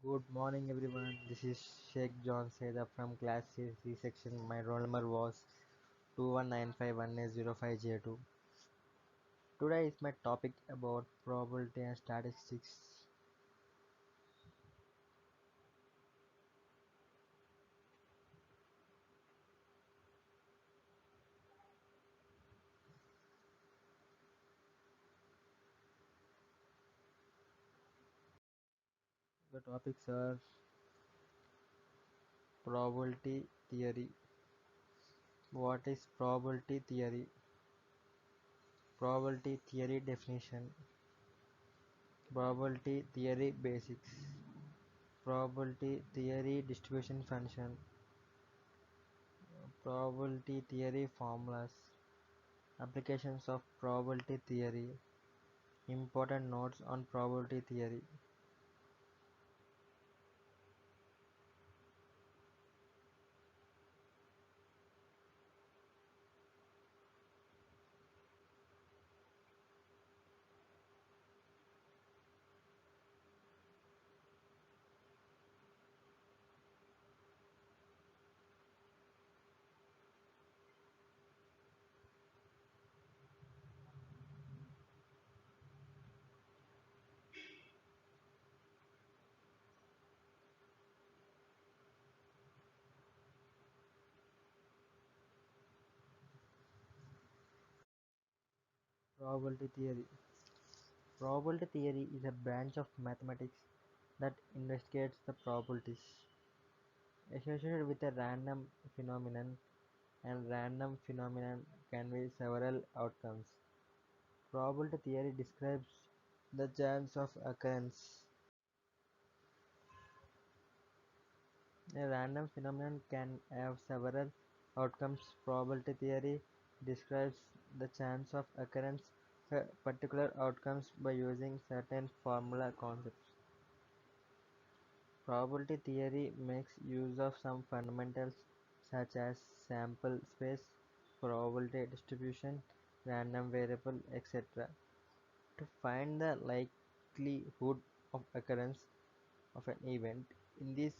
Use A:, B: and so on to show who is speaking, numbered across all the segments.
A: Good morning, everyone. This is Sheikh John Seda from Class C section. My roll number was 21951A05J2. Today is my topic about probability and statistics. The topics are probability theory. What is probability theory? Probability theory definition. Probability theory basics. Probability theory distribution function. Probability theory formulas. Applications of probability theory. Important notes on probability theory. Probability theory. Probability theory is a branch of mathematics that investigates the probabilities associated with a random phenomenon, and random phenomenon can be several outcomes. Probability theory describes the chance of occurrence. A random phenomenon can have several outcomes. Probability theory describes the chance of occurrence of particular outcomes by using certain formula concepts. Probability theory makes use of some fundamentals such as sample space, probability distribution, random variable, etc. to find the likelihood of occurrence of an event. In these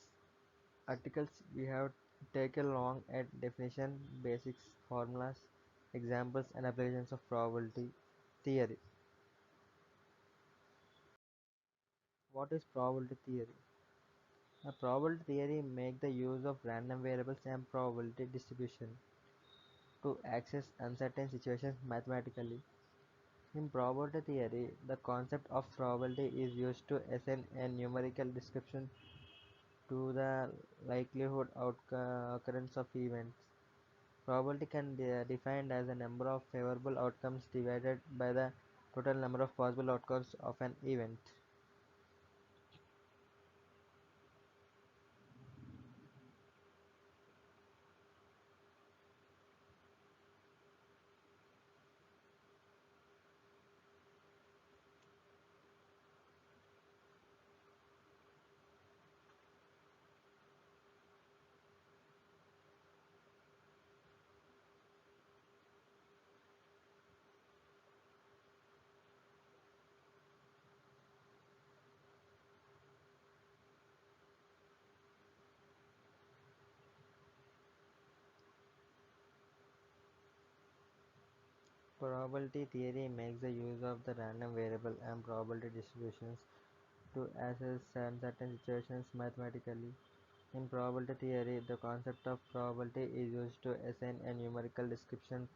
A: articles we have taken along at definition, basics, formulas, examples and applications of probability theory. What is probability theory? A probability theory makes the use of random variables and probability distribution to access uncertain situations mathematically. In probability theory, the concept of probability is used to assign a numerical description to the likelihood occurrence of events. Probability can be defined as the number of favorable outcomes divided by the total number of possible outcomes of an event. Probability theory makes the use of the random variable and probability distributions to assess certain situations mathematically. In probability theory, the concept of probability is used to assign a numerical description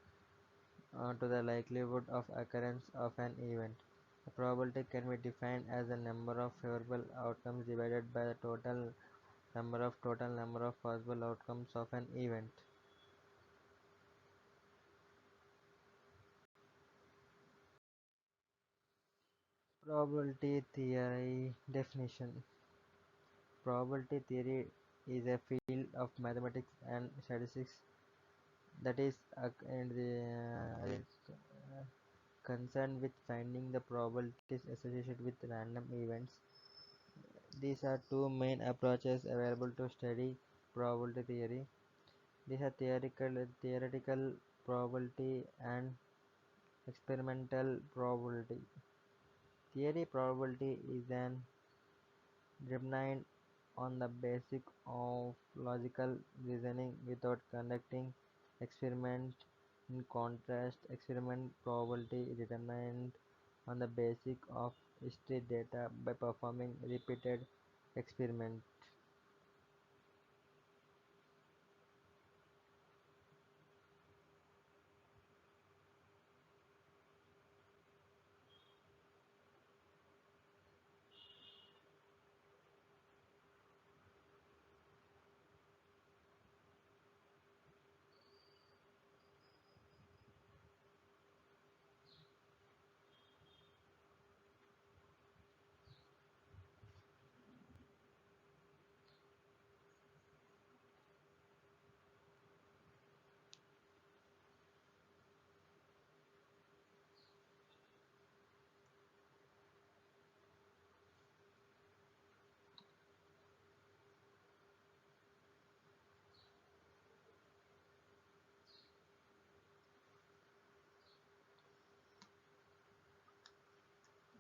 A: to the likelihood of occurrence of an event. The probability can be defined as the number of favorable outcomes divided by the total number of possible outcomes of an event. Probability theory definition. Probability theory is a field of mathematics and statistics that is concerned with finding the probabilities associated with random events. These are two main approaches available to study probability theory. These are theoretical probability and experimental probability. Theory probability is an determined on the basis of logical reasoning without conducting experiment. In contrast, experiment probability is determined on the basis of history data by performing repeated experiments.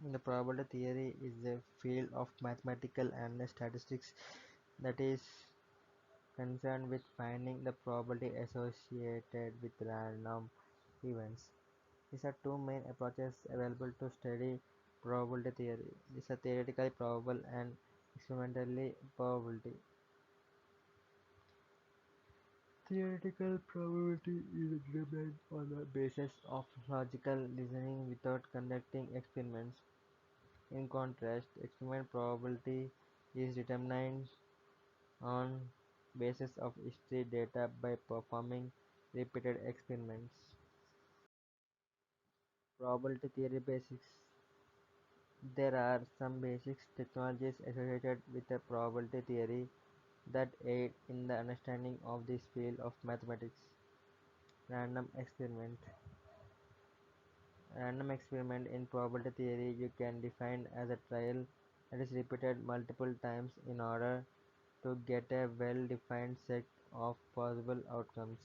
A: The probability theory is a field of mathematical and statistics that is concerned with finding the probability associated with random events. These are two main approaches available to study probability theory. These are theoretically probable and experimentally probability. Theoretical probability is determined on the basis of logical reasoning without conducting experiments. In contrast, experiment probability is determined on basis of history data by performing repeated experiments. Probability theory basics. There are some basic technologies associated with the probability theory that aid in the understanding of this field of mathematics. Random experiment. Random experiment in probability theory you can define as a trial that is repeated multiple times in order to get a well-defined set of possible outcomes.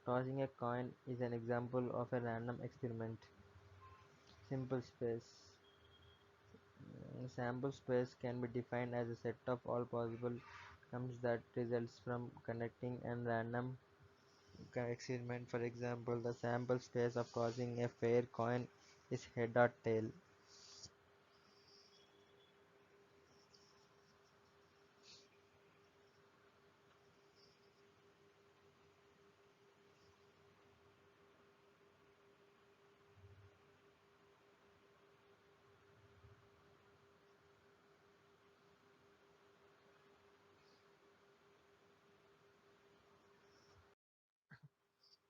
A: Tossing a coin is an example of a random experiment. Simple space. Sample space can be defined as a set of all possible outcomes that results from conducting a random experiment. For example, the sample space of tossing a fair coin is head or tail.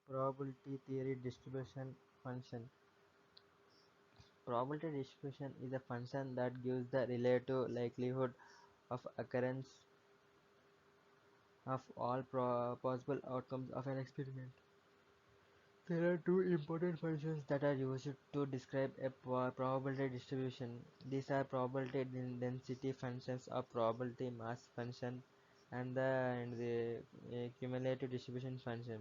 A: Probability theory distribution function. Probability distribution is a function that gives the relative likelihood of occurrence of all possible outcomes of an experiment. There are two important functions that are used to describe a probability distribution. These are probability density functions or probability mass function and the cumulative distribution function.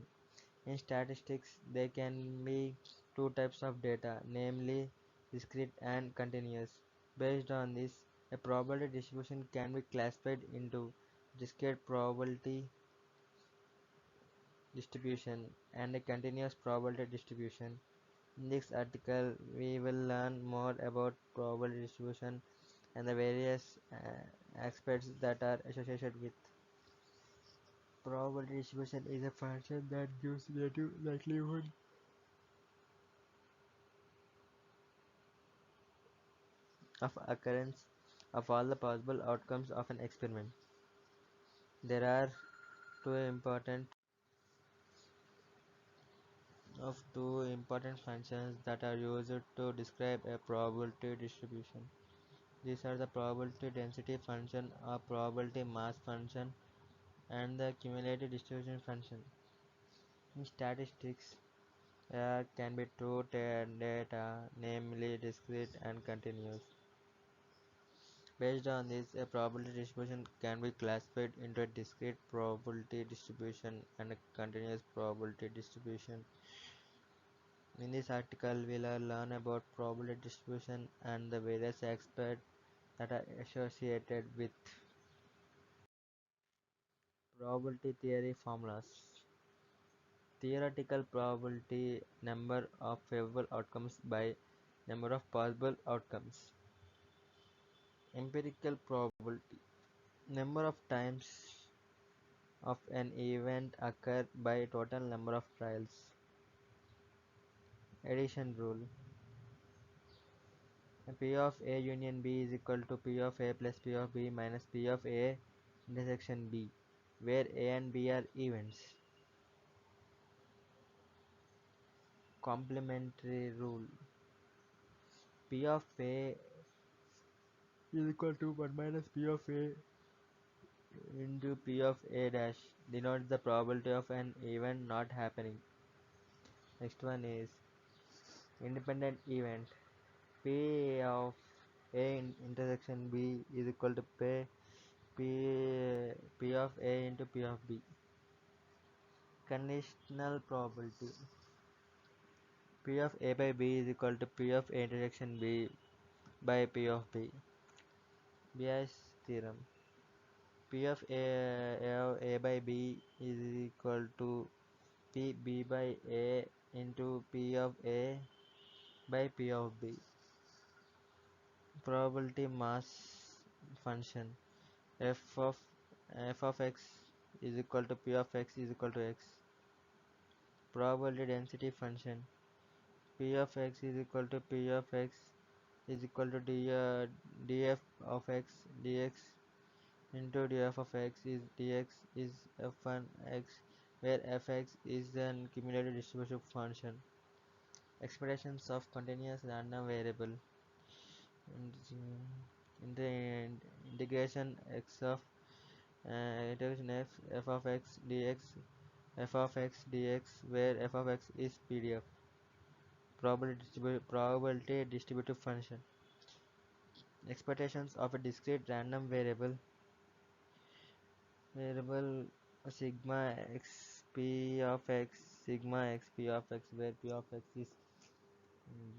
A: In statistics, there can be two types of data, namely discrete and continuous. Based on this, a probability distribution can be classified into discrete probability distribution and a continuous probability distribution. In this article, we will learn more about probability distribution and the various aspects that are associated with. Probability distribution is a function that gives relative likelihood of occurrence of all the possible outcomes of an experiment. There are two important two important functions that are used to describe a probability distribution. These are the probability density function or probability mass function and the cumulative distribution function. In statistics, there can be two data, namely discrete and continuous. Based on this, a probability distribution can be classified into a discrete probability distribution and a continuous probability distribution. In this article, we'll learn about probability distribution and the various aspects that are associated with probability theory formulas. Theoretical probability number of favorable outcomes by number of possible outcomes. Empirical probability number of times of an event occur by total number of trials. Addition rule. P of A union B is equal to P of A plus P of B minus P of A intersection B, where A and B are events. Complementary rule. P of A is equal to 1 minus P of A into P of A dash denotes the probability of an event not happening. Next one is independent event. P of A intersection B is equal to P of A into P of B. Conditional probability. P of A by B is equal to P of A intersection B by P of B. Bayes theorem. P of A by B is equal to P B by A into P of A by P of B. Probability mass function. F of x is equal to P of x is equal to x. Probability density function. P of x is equal to P of x is equal to df of x dx into df of x is dx is f1 x, where fx is an cumulative distribution function. Expectations of continuous random variable. In the integration x of integration f of x dx f of x dx, where f of x is pdf. Probability distributive function. Expectations of a discrete random variable sigma x p of x sigma x p of x, where p of x is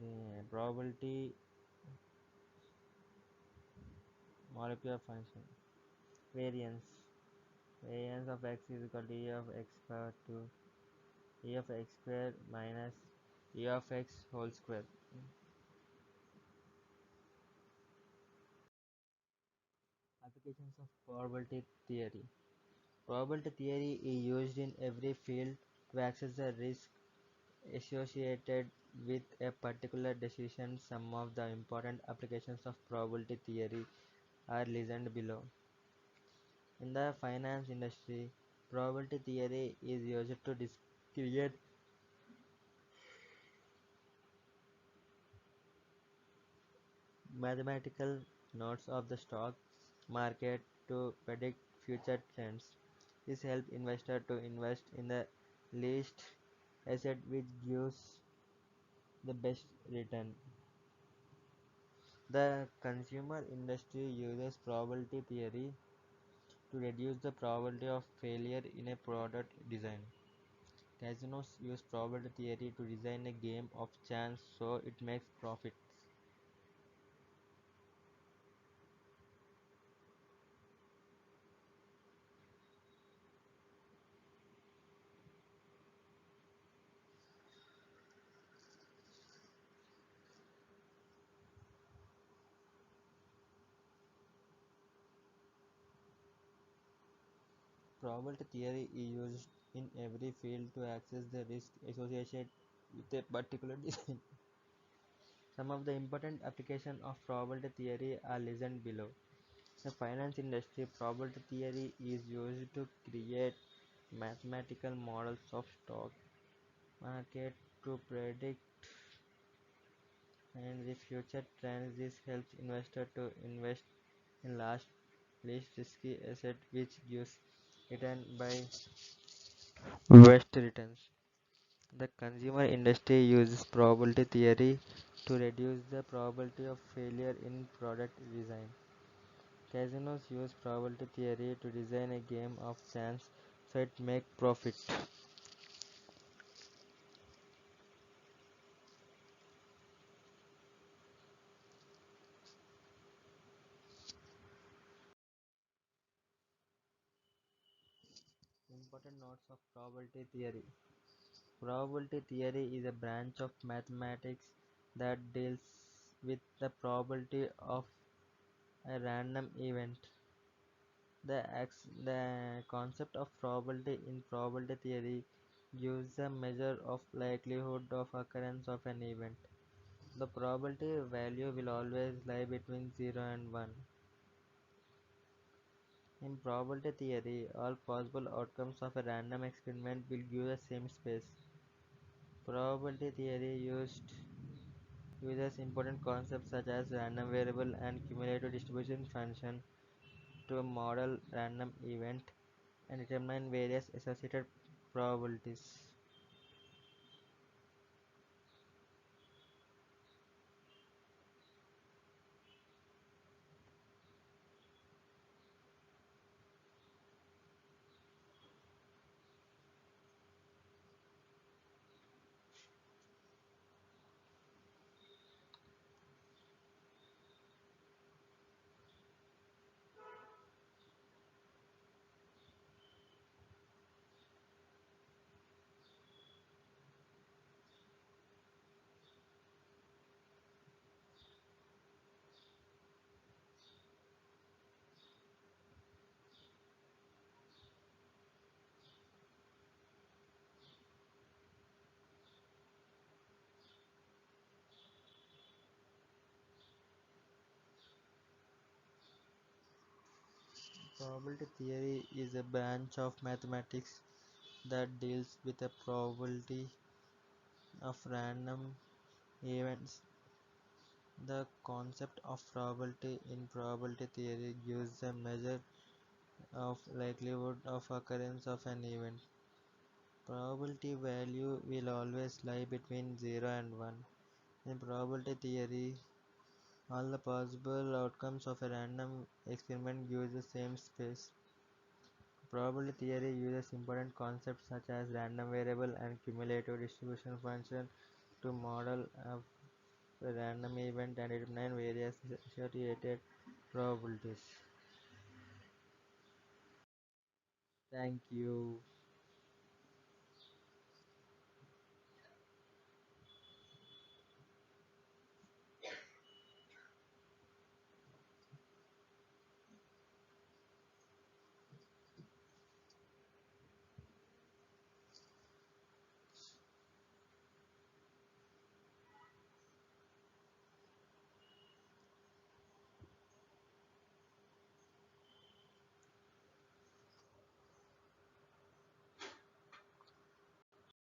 A: the probability molecular function. Variance of x is equal to e of x power 2 e of x square minus e of x whole square. Applications of probability theory. Probability theory is used in every field to assess the risk associated with a particular decision. Some of the important applications of probability theory are listed below. In the finance industry, probability theory is used to create mathematical notes of the stock market to predict future trends. This helps investors to invest in the least asset which gives the best return. The consumer industry uses probability theory to reduce the probability of failure in a product design. Casinos use probability theory to design a game of chance so it makes profits. Probability theory is used in every field to assess the risk associated with a particular design. Some of the important applications of probability theory are listed below. The finance industry, probability theory is used to create mathematical models of stock market to predict and the future trends. This helps investors to invest in least risky asset which gives return by best returns. The consumer industry uses probability theory to reduce the probability of failure in product design. Casinos use probability theory to design a game of chance so it make profit. Important notes of probability theory. Probability theory is a branch of mathematics that deals with the probability of a random event. The concept of probability in probability theory gives a measure of likelihood of occurrence of an event. The probability value will always lie between 0 and 1. In probability theory, all possible outcomes of a random experiment will give the same space. Probability theory uses important concepts such as random variable and cumulative distribution function to model random event and determine various associated probabilities. Probability theory is a branch of mathematics that deals with the probability of random events. The concept of probability in probability theory gives a measure of likelihood of occurrence of an event. Probability value will always lie between 0 and 1. In probability theory, all the possible outcomes of a random experiment give the same space. Probability theory uses important concepts such as random variable and cumulative distribution function to model a random event and determine various associated probabilities. Thank you.